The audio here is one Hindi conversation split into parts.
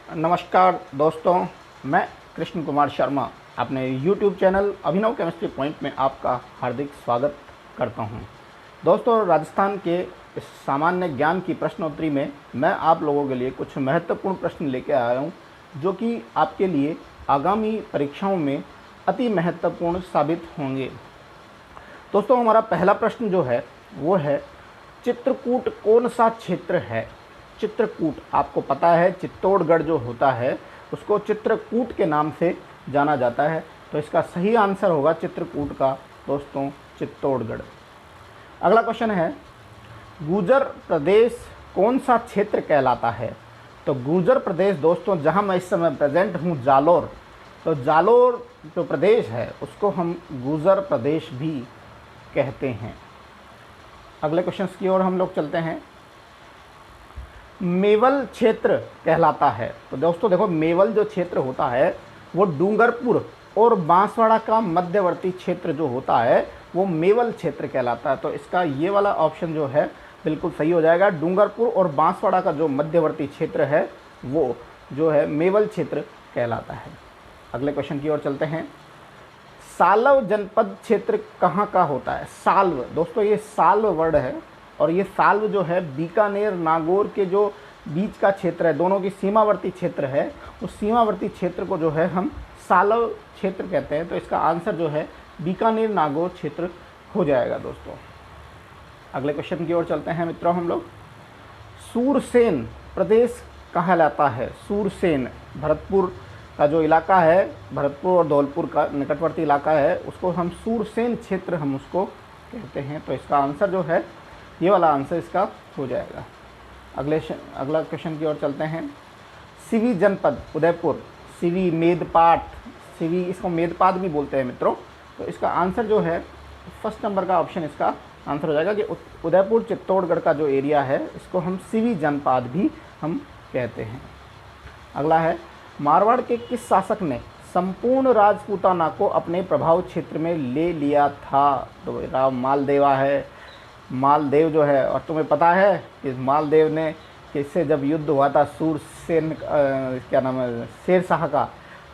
नमस्कार दोस्तों, मैं कृष्ण कुमार शर्मा अपने YouTube चैनल अभिनव केमिस्ट्री पॉइंट में आपका हार्दिक स्वागत करता हूं। दोस्तों, राजस्थान के इस सामान्य ज्ञान की प्रश्नोत्तरी में मैं आप लोगों के लिए कुछ महत्वपूर्ण प्रश्न लेकर आया हूं, जो कि आपके लिए आगामी परीक्षाओं में अति महत्वपूर्ण साबित होंगे। दोस्तों, हमारा पहला प्रश्न जो है वो है, चित्रकूट कौन सा क्षेत्र है? चित्रकूट, आपको पता है चित्तौड़गढ़ जो होता है उसको चित्रकूट के नाम से जाना जाता है, तो इसका सही आंसर होगा चित्रकूट का दोस्तों, चित्तौड़गढ़। अगला क्वेश्चन है, गुर्जर प्रदेश कौन सा क्षेत्र कहलाता है? तो गुर्जर प्रदेश दोस्तों, जहां मैं इस समय प्रेजेंट हूं जालोर, तो जालोर जो प्रदेश है उसको हम गुर्जर प्रदेश भी कहते हैं। अगले क्वेश्चन की ओर हम लोग चलते हैं। मेवल क्षेत्र कहलाता है। तो दोस्तों देखो, मेवल जो क्षेत्र होता है वो डूंगरपुर और बांसवाड़ा का मध्यवर्ती क्षेत्र जो होता है वो मेवल क्षेत्र कहलाता है। तो इसका ये वाला ऑप्शन जो है बिल्कुल सही हो जाएगा। डूंगरपुर और बांसवाड़ा का जो मध्यवर्ती क्षेत्र है वो जो है मेवल क्षेत्र कहलाता है। अगले क्वेश्चन की ओर चलते हैं। साल्व जनपद क्षेत्र कहाँ का होता है? साल्व दोस्तों, ये साल्व वर्ड है और ये साल्व जो है बीकानेर नागौर के जो बीच का क्षेत्र है, दोनों की सीमावर्ती क्षेत्र है, उस सीमावर्ती क्षेत्र को जो है हम साल्व क्षेत्र कहते हैं। तो इसका आंसर जो है बीकानेर नागौर क्षेत्र हो जाएगा दोस्तों। अगले क्वेश्चन की ओर चलते हैं मित्रों हम लोग। सूरसेन प्रदेश कहलाता है। सूरसेन भरतपुर का जो इलाका है, भरतपुर और धौलपुर का निकटवर्ती इलाका है, उसको हम सूरसेन क्षेत्र हम उसको कहते हैं। तो इसका आंसर जो है ये वाला आंसर इसका हो जाएगा। अगला क्वेश्चन की ओर चलते हैं। सिवी जनपद उदयपुर, सिवी मेदपाट, सिवी इसको मेदपात भी बोलते हैं मित्रों। तो इसका आंसर जो है फर्स्ट नंबर का ऑप्शन इसका आंसर हो जाएगा कि उदयपुर चित्तौड़गढ़ का जो एरिया है इसको हम सिवी जनपद भी हम कहते हैं। अगला है, मारवाड़ के किस शासक ने संपूर्ण राजपूताना को अपने प्रभाव क्षेत्र में ले लिया था? तो राव मालदेवा है। मालदेव जो है, और तुम्हें पता है कि मालदेव ने किससे जब युद्ध हुआ था सूरसेन क्या नाम है, शेरशाह का,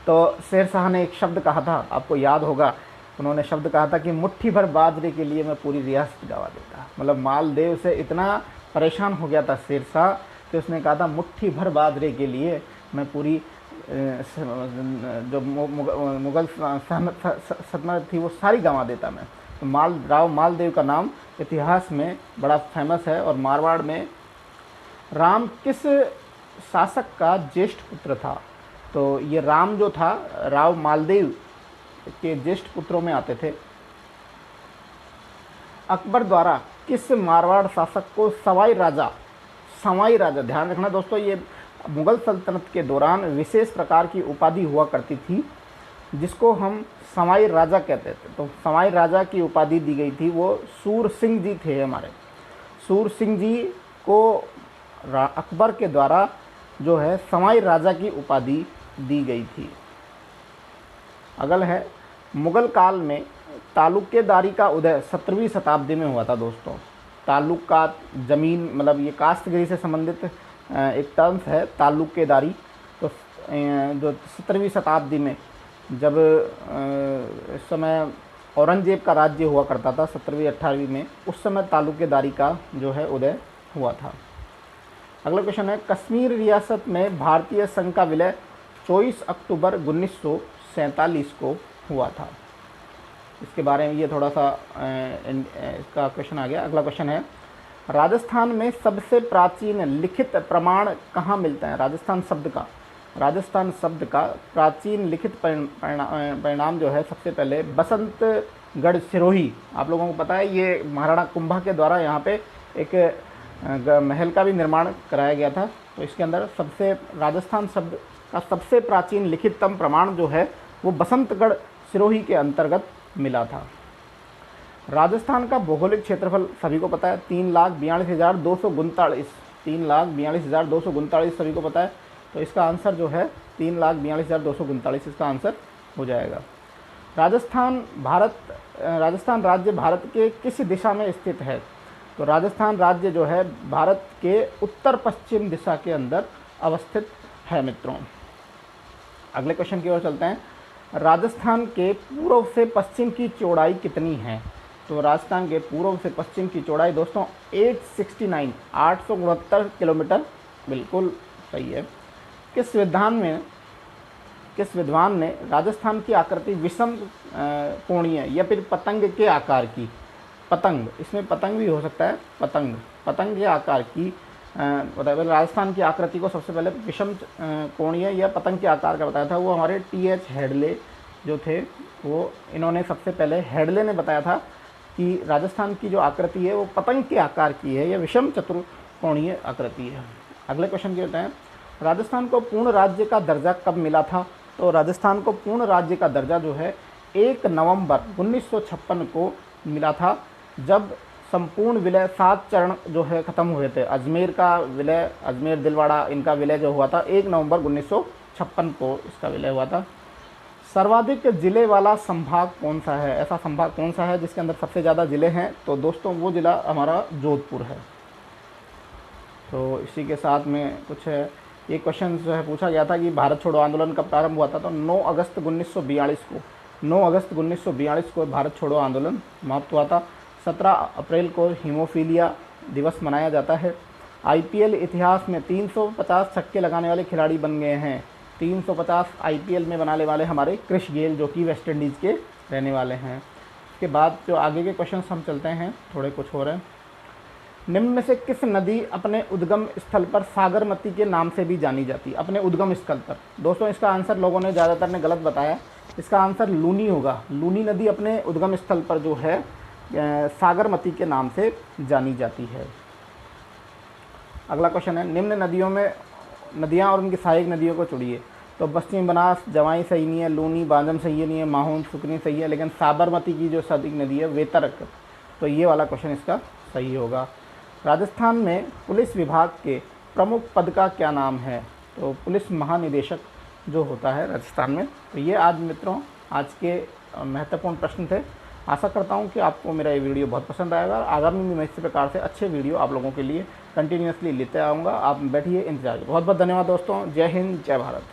तो शेरशाह ने एक शब्द कहा था, आपको याद होगा, उन्होंने शब्द कहा था कि मुट्ठी भर बाजरे के लिए मैं पूरी रियासत गंवा देता। मतलब मालदेव से इतना परेशान हो गया था शेरशाह कि उसने कहा था मुट्ठी भर बाजरे के लिए मैं पूरी जो मुगल सल्तनत थी वो सारी गंवा देता मैं। तो राव मालदेव का नाम इतिहास में बड़ा फेमस है। और मारवाड़ में राम किस शासक का ज्येष्ठ पुत्र था? तो ये राम जो था राव मालदेव के ज्येष्ठ पुत्रों में आते थे। अकबर द्वारा किस मारवाड़ शासक को सवाई राजा, ध्यान रखना दोस्तों, ये मुगल सल्तनत के दौरान विशेष प्रकार की उपाधि हुआ करती थी जिसको हम सवाई राजा कहते थे। तो सवाई राजा की उपाधि दी गई थी, वो सूर सिंह जी थे हमारे। सूर सिंह जी को अकबर के द्वारा जो है सवाई राजा की उपाधि दी गई थी। अगला है, मुगल काल में तालुकेदारी का उदय 17वीं शताब्दी में हुआ था दोस्तों। तालुक का ज़मीन, मतलब ये काश्तगिरी से संबंधित एक टर्म्स है तालुकेदारी। तो जो 17वीं शताब्दी में जब इस समय औरंगजेब का राज्य हुआ करता था 17वीं 18वीं में, उस समय तालुकेदारी का जो है उदय हुआ था। अगला क्वेश्चन है, कश्मीर रियासत में भारतीय संघ का विलय 24 अक्टूबर 1947 को हुआ था। इसके बारे में ये थोड़ा सा इसका क्वेश्चन आ गया। अगला क्वेश्चन है, राजस्थान में सबसे प्राचीन लिखित प्रमाण कहाँ मिलता है? राजस्थान शब्द का प्राचीन लिखित परिणाम जो है सबसे पहले बसंतगढ़ सिरोही, आप लोगों को पता है ये महाराणा कुंभा के द्वारा यहाँ पे एक महल का भी निर्माण कराया गया था। तो इसके अंदर राजस्थान शब्द का सबसे प्राचीन लिखिततम प्रमाण जो है वो बसंतगढ़ सिरोही के अंतर्गत मिला था। राजस्थान का भौगोलिक क्षेत्रफल सभी को पता है 3,42,239, 3,42,239 सभी को पता है। तो इसका आंसर जो है 3,42,239 इसका आंसर हो जाएगा। राजस्थान राज्य भारत के किस दिशा में स्थित है? तो राजस्थान राज्य जो है भारत के उत्तर पश्चिम दिशा के अंदर अवस्थित है मित्रों। अगले क्वेश्चन की ओर चलते हैं। राजस्थान के पूर्व से पश्चिम की चौड़ाई कितनी है? तो राजस्थान के पूर्व से पश्चिम की चौड़ाई दोस्तों 869 869 किलोमीटर, बिल्कुल सही है। किस विद्वान ने राजस्थान की आकृति विषम कोणीय या फिर पतंग के आकार की, पतंग, इसमें पतंग भी हो सकता है, पतंग के आकार की बताया, राजस्थान की आकृति को सबसे पहले विषम कोणीय या पतंग के आकार का बताया था? वो हमारे टी.एच. हेडले जो थे, वो इन्होंने सबसे पहले, हेडले ने बताया था कि राजस्थान की जो आकृति है वो पतंग के आकार की है या विषम चतुर्कोणीय आकृति है। अगले क्वेश्चन के होते हैं, राजस्थान को पूर्ण राज्य का दर्जा कब मिला था? तो राजस्थान को पूर्ण राज्य का दर्जा जो है 1 नवंबर 1956 को मिला था, जब संपूर्ण विलय 7 चरण जो है ख़त्म हुए थे। अजमेर का विलय, अजमेर दिलवाड़ा, इनका विलय जो हुआ था 1 नवंबर 1956 को इसका विलय हुआ था। सर्वाधिक ज़िले वाला संभाग कौन सा है? ऐसा संभाग कौन सा है जिसके अंदर सबसे ज़्यादा ज़िले हैं? तो दोस्तों वो ज़िला हमारा जोधपुर है। तो इसी के साथ में कुछ ये क्वेश्चन जो है पूछा गया था कि भारत छोड़ो आंदोलन कब प्रारंभ हुआ था? तो 9 अगस्त 1942 को, 9 अगस्त 1942 को भारत छोड़ो आंदोलन समाप्त हुआ था। 17 अप्रैल को हीमोफीलिया दिवस मनाया जाता है। आईपीएल इतिहास में 350 छक्के लगाने वाले खिलाड़ी बन गए हैं। 350 आईपीएल में बनाने वाले हमारे क्रिस गेल, जो कि वेस्ट इंडीज़ के रहने वाले हैं। इसके बाद जो आगे के क्वेश्चन हम चलते हैं, थोड़े कुछ हो रहे हैं। निम्न में से किस नदी अपने उद्गम स्थल पर सागरमती के नाम से भी जानी जाती है? अपने उद्गम स्थल पर दोस्तों, इसका आंसर लोगों ने ज़्यादातर ने गलत बताया। इसका आंसर लूनी होगा। लूनी नदी अपने उद्गम स्थल पर जो है सागरमती के नाम से जानी जाती है। अगला क्वेश्चन है, निम्न नदियों में, नदियाँ और उनकी सहायक नदियों को चुनिए। तो पश्चिमी बनास, जवाई सही नहीं है, लूनी, बांजम सही नहीं है, माहौन, सुकनी सही है, लेकिन साबरमती की जो सहायक नदी है वेतरक, तो ये वाला क्वेश्चन इसका सही होगा। राजस्थान में पुलिस विभाग के प्रमुख पद का क्या नाम है? तो पुलिस महानिदेशक जो होता है राजस्थान में। तो ये आज मित्रों आज के महत्वपूर्ण प्रश्न थे। आशा करता हूँ कि आपको मेरा ये वीडियो बहुत पसंद आएगा। आगामी भी मैं इसी प्रकार से अच्छे वीडियो आप लोगों के लिए कंटिन्यूसली लेते आऊँगा। आप बैठिए, इंतजार। बहुत बहुत धन्यवाद दोस्तों। जय हिंद, जय भारत।